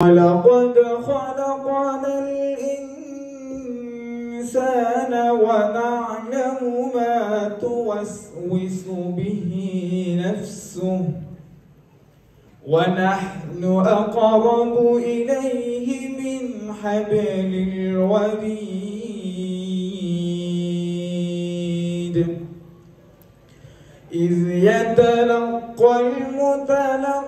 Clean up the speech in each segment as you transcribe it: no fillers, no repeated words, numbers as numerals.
ولقد خلقنا الإنسان ونعلم ما توسوس به نفسه ونحن أقرب إليه من حبل الوريد إذ يتلقى المتلقيان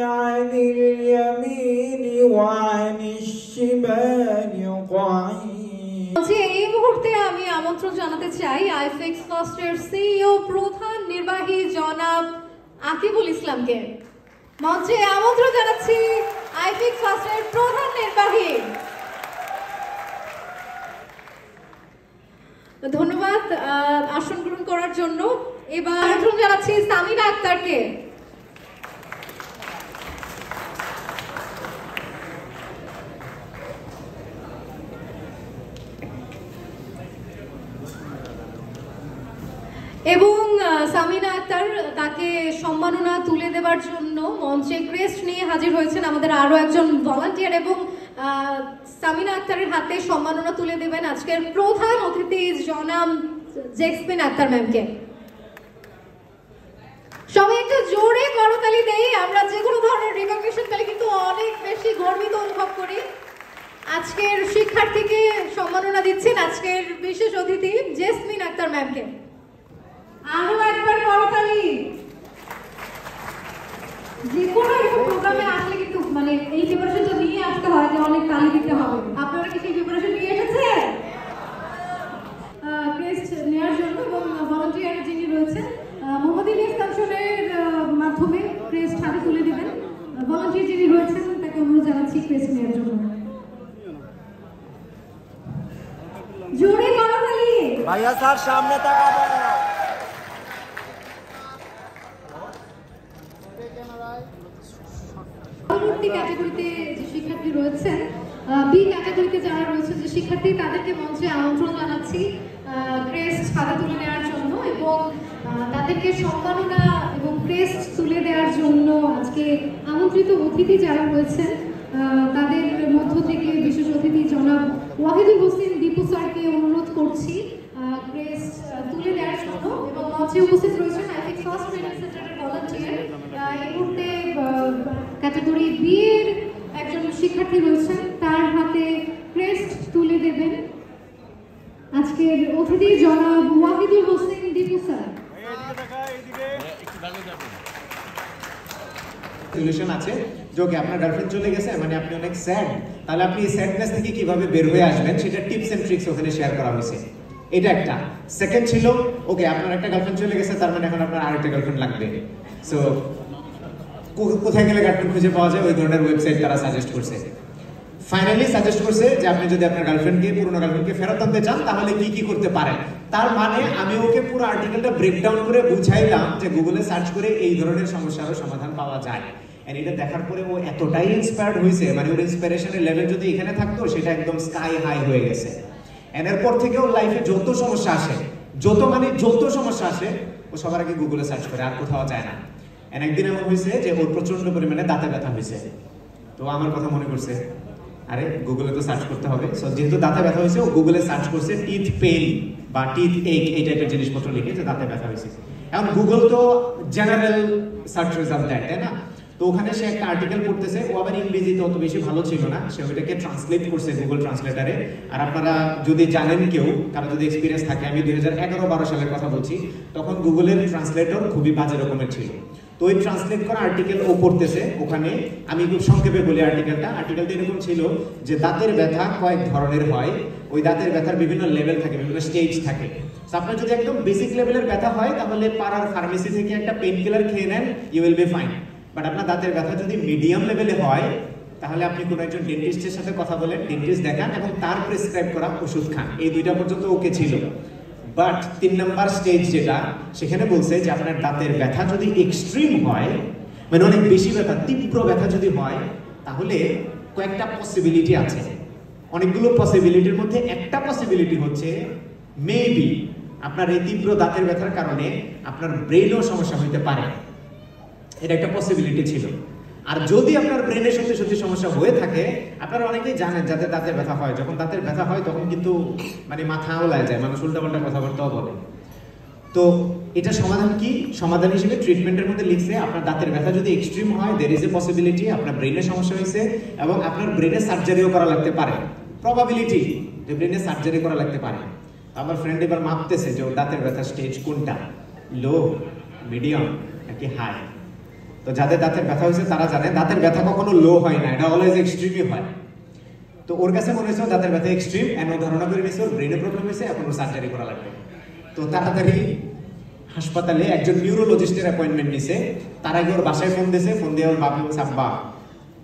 عن اليمين وعن الشمال قعيد। এই মুহূর্তে আমি আমন্ত্রণ জানাতে চাই আইফিক্স ফার্স্টের সিইও প্রধান নির্বাহী জনাব আকিবুল ইসলামকে। মঞ্চে আমন্ত্রণ জানাচ্ছি আইফিক্স ফার্স্টের প্রধান নির্বাহী। ধন্যবাদ আসন গ্রহণ করার জন্য। এবার আমন্ত্রণ জানাচ্ছি সামিনা আক্তারকে। এবং সামিনা আক্তার তাকে সম্মাননা তুলে দেওয়ার জন্য মঞ্চে ক্রেস্ট নিয়ে হাজির হয়েছেন আমাদের আরো একজন ভলান্টিয়ার এবং সামিনা আক্তারের হাতে সম্মাননা তুলে দেবেন আজকের প্রধান অতিথি জনাব জেসমিন আক্তার ম্যামকে। সবাই একটু জোরে করতালি দেই। আমরা যে কোনো ধরনের রিকগনিশন পেলে কিন্তু অনেক বেশি গর্বিত অনুভব করি। আজকের শিক্ষার্থীকে সম্মাননা দিচ্ছেন আজকের বিশেষ অতিথি জেসমিন আক্তার ম্যামকে। আরো একবার করতালি। যে কোনো প্রোগ্রামে আসলে কিন্তু মানে এই প্রিপারেশনটা নিয়ে আসতে হয় যে অনেক তালি দিতে হবে। আপনারা কি সেই প্রিপারেশন নিয়ে এসেছেন ক্রেস্ট নেওয়ার জন্য? এবং ভলান্টিয়ার যিনি রয়েছেন মোহাম্মদ ইলিয়াস কাঞ্চনের মাধ্যমে ক্রেস্ট হাতে তুলে দেবেন। ভলান্টিয়ার যিনি রয়েছেন তাকে অনুরোধ জানাচ্ছি ক্রেস্ট নেওয়ার জন্য। জোরে করতালি। ভাইয়া স্যার সামনে তাকাবেন। পরবর্তী ক্যাটাগরিতে যে শিক্ষার্থী রয়েছেন, বি ক্যাটাগরিতে যারা রয়েছে যে শিক্ষার্থী, তাদেরকে মঞ্চে আমন্ত্রণ জানাচ্ছি ক্রেস্ট হাতে তুলে নেওয়ার জন্য এবং তাদেরকে সম্মাননা এবং ক্রেস্ট তুলে দেওয়ার জন্য আজকে আমন্ত্রিত অতিথি যারা রয়েছেন তাদের মধ্য থেকে বিশেষ অতিথি জনাব ওয়াহিদুল হোসেন দীপু স্যারকে অনুরোধ করছি ক্রেস্ট তুলে দেওয়ার জন্য। এবং মঞ্চে উপস্থিত রয়েছেন আইফিক্স ফার্স্ট ট্রেনিং সেন্টারের ভলান্টিয়ার। এই মুহূর্তে ক্যাটাগরি বি এর একজন শিক্ষার্থী রয়েছেন, তার হাতে ক্রেস্ট তুলে দেবেন আজকের অতিথি জনাব ওয়াহিদুল হোসেন দীপু স্যার। সলিউশন আছে যে ওকে আপনার গার্লফ্রেন্ড চলে গেছে, মানে আপনি অনেক স্যাড, তাহলে আপনি এই স্যাডনেস থেকে কিভাবে বের হয়ে আসবেন সেটা টিপস এন্ড ট্রিক্স ওখানে শেয়ার করা হয়েছে। এটা একটা। সেকেন্ড ছিল ওকে আপনার একটা গার্লফ্রেন্ড চলে গেছে, তার মানে এখন আপনার আরেকটা গার্লফ্রেন্ড লাগবে। সো কোথায় গেলে গার্লফ্রেন্ড খুঁজে পাওয়া যায় ওই ধরনের ওয়েবসাইট তারা সাজেস্ট করছে। ফাইনালি সাজেস্ট করছে যে আপনি যদি আপনার গার্লফ্রেন্ডকে পুরনো গার্লফ্রেন্ডকে ফেরত আনতে চান তাহলে কি কি করতে পারেন। তার মানে আমি ওকে পুরো আর্টিকেলটা ব্রেকডাউন করে বুঝাইলাম যে গুগলে সার্চ করে এই ধরনের সমস্যারও সমাধান পাওয়া যায়। এন্ড এটা দেখার পরে ও এতটাই ইন্সপায়ার্ড হয়েছে, মানে ওর ইন্সপিরেশনের লেভেল যদি এখানে থাকতো সেটা একদম স্কাই হাই হয়ে গেছে। এন্ড এরপর থেকে ওর লাইফে যত সমস্যা আসে, যত সমস্যা আসে ও সবার আগে গুগলে সার্চ করে, আর কোথাও যায় না। এন্ড একদিন এমন হয়েছে যে ওর প্রচন্ড পরিমাণে দাঁতে ব্যথা হয়েছে, তো আমার কথা মনে করছে আরে গুগলে তো সার্চ করতে হবে। সো যেহেতু দাঁতে ব্যথা হয়েছে ও গুগলে সার্চ করছে টিথ পেইন বা টিথ এক এই টাইপের জিনিসপত্র লিখে যে দাঁতে ব্যথা হয়েছে। এখন গুগল তো জেনারেল সার্চ রেজাল্ট দেয়, তাই না? তো ওখানে সে একটা আর্টিকেল পড়তেছে, ও আবার ইংরেজিতে অত বেশি ভালো ছিল না, সে ওইটাকে ট্রান্সলেট করছে গুগল ট্রান্সলেটারে। আর আপনারা যদি জানেন কেউ, কারো যদি এক্সপিরিয়েন্স থাকে, আমি 2011-12 সালের কথা বলছি, তখন গুগলের ট্রান্সলেটর খুবই বাজে রকমের ছিল। তো ওই ট্রান্সলেট করা আর্টিকেল ও পড়তেছে, ওখানে আমি খুব সংক্ষেপে বলি আর্টিকেলটা এরকম ছিল যে দাঁতের ব্যথা কয়েক ধরনের হয়, ওই দাঁতের ব্যথার বিভিন্ন লেভেল থাকে, বিভিন্ন স্টেজ থাকে। আপনার যদি একদম বেসিক লেভেলের ব্যথা হয় তাহলে পাড়ার ফার্মেসি থেকে একটা পেইন কিলার খেয়ে নেন, you will be fine. But আপনার দাঁতের ব্যথা যদি মিডিয়াম লেভেলে হয় তাহলে আপনি কোনো একজন ডেন্টিস্টের সাথে কথা বলেন, ডেন্টিস্ট দেখান এবং তার প্রেসক্রাইব করা ওষুধ খান। এই দুইটা পর্যন্ত ওকে ছিল। বাট 3 নাম্বার স্টেজ যেটা, সেখানে বলছে যে আপনার দাঁতের ব্যথা যদি এক্সট্রিম হয়, মানে অনেক বেশি ব্যথা, তীব্র ব্যথা যদি হয়, তাহলে কয়েকটা পসিবিলিটি আছে। অনেকগুলো পসিবিলিটির মধ্যে একটা পসিবিলিটি হচ্ছে মেবি আপনার এই তীব্র দাঁতের ব্যথার কারণে আপনার ব্রেইনও সমস্যা হইতে পারে। এটা একটা পসিবিলিটি ছিল। আর যদি আপনার ব্রেনে সত্যি সত্যি সমস্যা হয়ে থাকে, আপনারা অনেকেই জানেন যাদের দাঁতের ব্যথা হয়, যখন দাঁতের ব্যথা হয় তখন কিন্তু মানে মাথা ওলায় যায়, মানুষ উল্টাপাল্টা কথাবার্তাও বলে। তো এটা সমাধান কি? সমাধান হিসেবে ট্রিটমেন্টের মধ্যে লিখছে আপনার দাঁতের ব্যথা যদি এক্সট্রিম হয়, দেয়ার ইজ এ পসিবিলিটি আপনার ব্রেনে সমস্যা হয়েছে এবং আপনার ব্রেনে সার্জারিও করা লাগতে পারে। প্রবাবিলিটি যে ব্রেনে সার্জারি করা লাগতে পারে। আমার ফ্রেন্ড এবার মাপতেছে যে ওর দাঁতের ব্যথা স্টেজ কোনটা, লো, মিডিয়াম নাকি হাই। তো যাদের দাঁতের ব্যথা হয়েছে তারা জানে দাঁতের ব্যথা কখনো লো হয় না, এটা অলওয়েজ এক্সট্রিমই হয়। তো ওর কাছে মনে হয়েছে দাঁতের ব্যথা এক্সট্রিম, এন্ড ও ধারণা করে নিয়েছে ওর ব্রেনে প্রবলেম হয়েছে, এখন ওর সার্জারি করা লাগবে। তো তাড়াতাড়ি হাসপাতালে একজন নিউরোলজিস্টের অ্যাপয়েন্টমেন্ট নিছে। তার আগে ওর বাসায় ফোন দিয়েছে, ফোন দিয়ে ওর বাবা বলছে আব্বা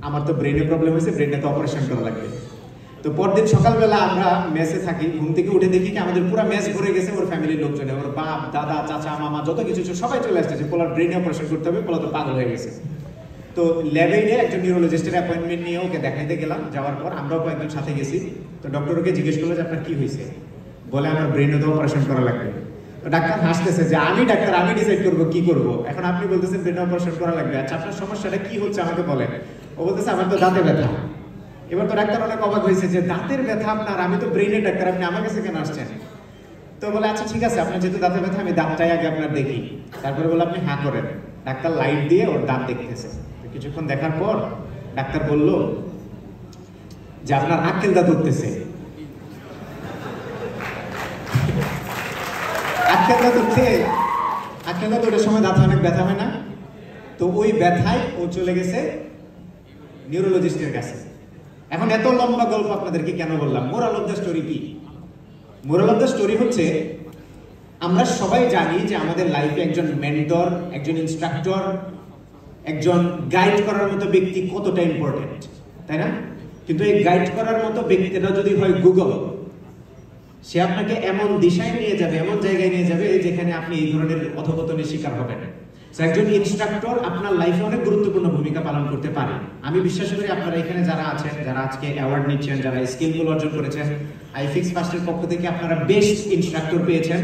আমার তো ব্রেনে প্রবলেম হয়েছে, ব্রেনে তো অপারেশন করা লাগবে। তো পরদিন সকালবেলা আমরা মেসে থাকি, ঘুম থেকে উঠে দেখি কি আমাদের পুরো মেস ভরে গেছে ওর ফ্যামিলির লোকজনে, ওর বাপ দাদা চাচা মামা যত কিছু সবাই চলে আসছে, পোলার ব্রেনে অপারেশন করতে হবে, পোলা তো পাগল হয়ে গেছে। তো ল্যাবে গিয়ে একজন নিউরোলজিস্টের অ্যাপয়েন্টমেন্ট নিয়ে ওকে দেখাইতে গেলাম। যাওয়ার পর আমরাও কয়েকজন সাথে গেছি। তো ডক্টর ওকে জিজ্ঞেস করলো যে আপনার কি হয়েছে, বলে আমার ব্রেনে তো অপারেশন করা লাগবে। তো ডাক্তার হাসতেছে যে আমি ডাক্তার, আমি ডিসাইড করবো কি করবো, এখন আপনি বলতেছেন ব্রেনে অপারেশন করা লাগবে, আচ্ছা আপনার সমস্যাটা কি হচ্ছে আমাকে বলেন। ও বলতেছে আমার তো দাঁতে ব্যথা। এবার তো ডাক্তার অনেক অবাক হয়েছে যে দাঁতের ব্যথা আপনার, আমি তো ব্রেনের ডাক্তার, আপনি আমার কাছে কেন আসছেন। তো বলে আচ্ছা ঠিক আছে, আপনার যেহেতু দাঁতের ব্যথা আমি দাঁতটাই আগে আপনার দেখি। তারপরে বলে আপনি হ্যাঁ করেন। ডাক্তার লাইট দিয়ে ওর দাঁত দেখতেছে। কিছুক্ষণ দেখার পর ডাক্তার বলল যে আপনার আক্কেল দাঁত উঠতেছে। আক্কেল দাঁত উঠে, আক্কেল দাঁত ওঠার সময় দাঁতে অনেক ব্যথা হয় না, তো ওই ব্যথায় ও চলে গেছে নিউরোলজিস্টের কাছে। এখন এত লম্বা গল্প আপনাদেরকে কেন বললাম? মোরাল অফ দ্য স্টোরি কি? মোরাল অফ দ্য স্টোরি হচ্ছে আমরা সবাই জানি যে আমাদের লাইফে একজন মেন্টর, একজন ইনস্ট্রাক্টর, একজন গাইড করার মতো ব্যক্তি কতটা ইম্পর্টেন্ট, তাই না? কিন্তু এই গাইড করার মতো ব্যক্তিটা যদি হয় গুগল, সে আপনাকে এমন দিশায় নিয়ে যাবে, এমন জায়গায় নিয়ে যাবে যেখানে আপনি এই ধরনের অধঃপতনের শিকার হবেন। একজন ইনস্ট্রাক্টর আপনার লাইফে অনেক গুরুত্বপূর্ণ ভূমিকা পালন করতে পারে। আমি বিশ্বাস করি আপনারা এখানে যারা আছেন, যারা আজকে অ্যাওয়ার্ড নিচ্ছেন, যারা স্কিলগুলো অর্জন করেছেন, আইফিক্স ফার্স্টের পক্ষ থেকে আপনারা বেস্ট ইনস্ট্রাক্টর পেয়েছেন।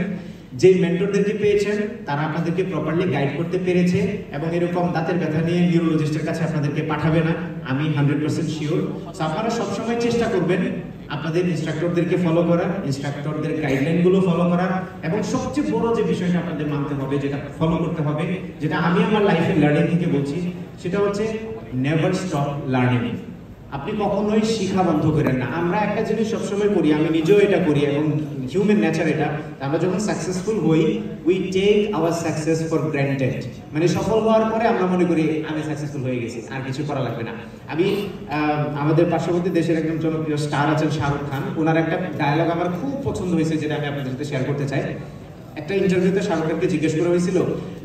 যে মেন্টরদেরকে পেয়েছেন তারা আপনাদেরকে প্রপারলি গাইড করতে পেরেছে এবং এরকম দাঁতের ব্যথা নিয়ে নিউরোলজিস্টের কাছে আপনাদেরকে পাঠাবে না, আমি 100% শিওর। সো আপনারা সবসময় চেষ্টা করবেন আপনাদের ইনস্ট্রাক্টরদেরকে ফলো করার, ইনস্ট্রাক্টরদের গাইডলাইনগুলো ফলো করার, এবং সবচেয়ে বড় যে বিষয়টা আপনাদের মানতে হবে, যেটা ফলো করতে হবে, যেটা আমি আমার লাইফে লার্নিং থেকে বলছি, সেটা হচ্ছে নেভার স্টপ লার্নিং। আপনি কখনোই শিখা বন্ধ করেন না। আমরা একটা জিনিস সবসময় করি, আমি নিজেও এটা করি এবং হিউম্যান নেচার এটা, আমরা যখন সাকসেসফুল হই we take our success for granted. মানে সফল হওয়ার পরে আমরা মনে করি আমি সাকসেসফুল হয়ে গেছি, আর কিছু করা লাগবে না। আমি আমাদের পার্শ্ববর্তী দেশের একজন জনপ্রিয় স্টার আছেন শাহরুখ খান, ওনার একটা ডায়লগ আমার খুব পছন্দ হয়েছে, যেটা আমি আপনাদের সাথে শেয়ার করতে চাই। একটা ইন্টারভিউতে শাহরুখ খানকে জিজ্ঞেস করা হয়েছিল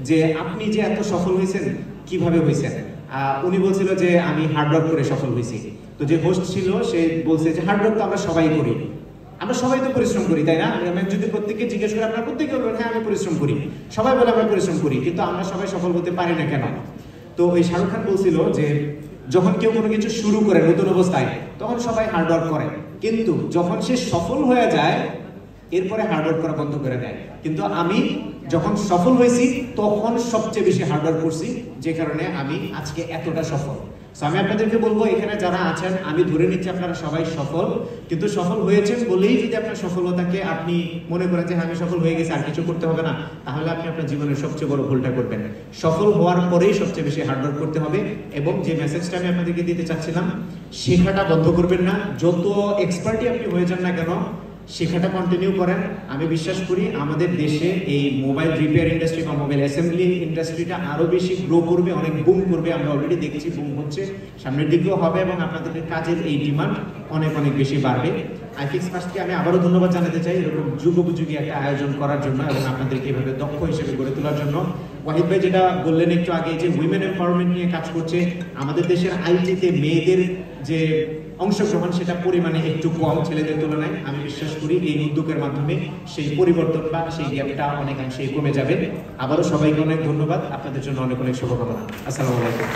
যে আপনি যে এত সফল হয়েছেন কিভাবে হয়েছেন। উনি বলছিল যে আমি হার্ডওয়ার্ক করে সফল হয়েছি। তো যে হোস্ট ছিল সে বলছে যে হার্ডওয়ার্ক তো আমরা সবাই করি, আমরা সবাই তো পরিশ্রম করি, তাই না? আমি যদি প্রত্যেককে জিজ্ঞেস করি আপনারা প্রত্যেকে বলবেন হ্যাঁ আমি পরিশ্রম করি, সবাই বলে আমরা পরিশ্রম করি, কিন্তু আমরা সবাই সফল হতে পারি না কেন? তো ওই শাহরুখ খান বলছিল যে যখন কেউ কোনো কিছু শুরু করে নতুন অবস্থায় তখন সবাই হার্ডওয়ার্ক করে, কিন্তু যখন সে সফল হয়ে যায় এরপরে হার্ডওয়ার্ক করা বন্ধ করে দেয়। কিন্তু আমি যখন সফল হয়েছি তখন সবচেয়ে বেশি হার্ডওয়ার্ক করছি, যে কারণে আমি আজকে এতটা সফল। সো আমি আপনাদেরকে বলবো এখানে যারা আছেন, আমি ধরে নিচ্ছি আপনারা সবাই সফল, কিন্তু সফল হয়েছেন বলেই যদি আপনার সফলতাকে আপনি মনে করেন যে আমি সফল হয়ে গেছি আর কিছু করতে হবে না, তাহলে আপনি আপনার জীবনের সবচেয়ে বড় ভুলটা করবেন। সফল হওয়ার পরেই সবচেয়ে বেশি হার্ডওয়ার্ক করতে হবে। এবং যে মেসেজটা আমি আপনাদেরকে দিতে চাচ্ছিলাম, শেখাটা বন্ধ করবেন না। যত এক্সপার্টই আপনি হয়ে যান না কেন, শেখাটা কন্টিনিউ করেন। আমি বিশ্বাস করি আমাদের দেশে এই মোবাইল রিপেয়ার ইন্ডাস্ট্রি বা মোবাইল অ্যাসেম্বলি ইন্ডাস্ট্রিটা আরো বেশি গ্রো করবে, অনেক বুম করবে। আমরা অলরেডি দেখছি বুম হচ্ছে, সামনের দিকেও হবে এবং আপনাদের কাজের এই ডিমান্ড অনেক অনেক বেশি বাড়বে। আইফিক্স ফার্স্টকে আমি আবারও ধন্যবাদ জানাতে চাই এরকম যুগোপযোগী একটা আয়োজন করার জন্য এবং আপনাদেরকে এভাবে দক্ষ হিসেবে গড়ে তোলার জন্য। ওয়াহিদ ভাই যেটা বললেন একটু আগে, যে উইমেন এম্পাওয়ারমেন্ট নিয়ে কাজ করছে, আমাদের দেশের আইটিতে মেয়েদের যে অংশগ্রহণ সেটা পরিমাণে একটু কম ছেলেদের তুলনায়। আমি বিশ্বাস করি এই উদ্যোগের মাধ্যমে সেই পরিবর্তন বা সেই গ্যাপটা অনেকাংশেই কমে যাবে। আবারও সবাইকে অনেক ধন্যবাদ, আপনাদের জন্য অনেক অনেক শুভকামনা। আসসালামু আলাইকুম।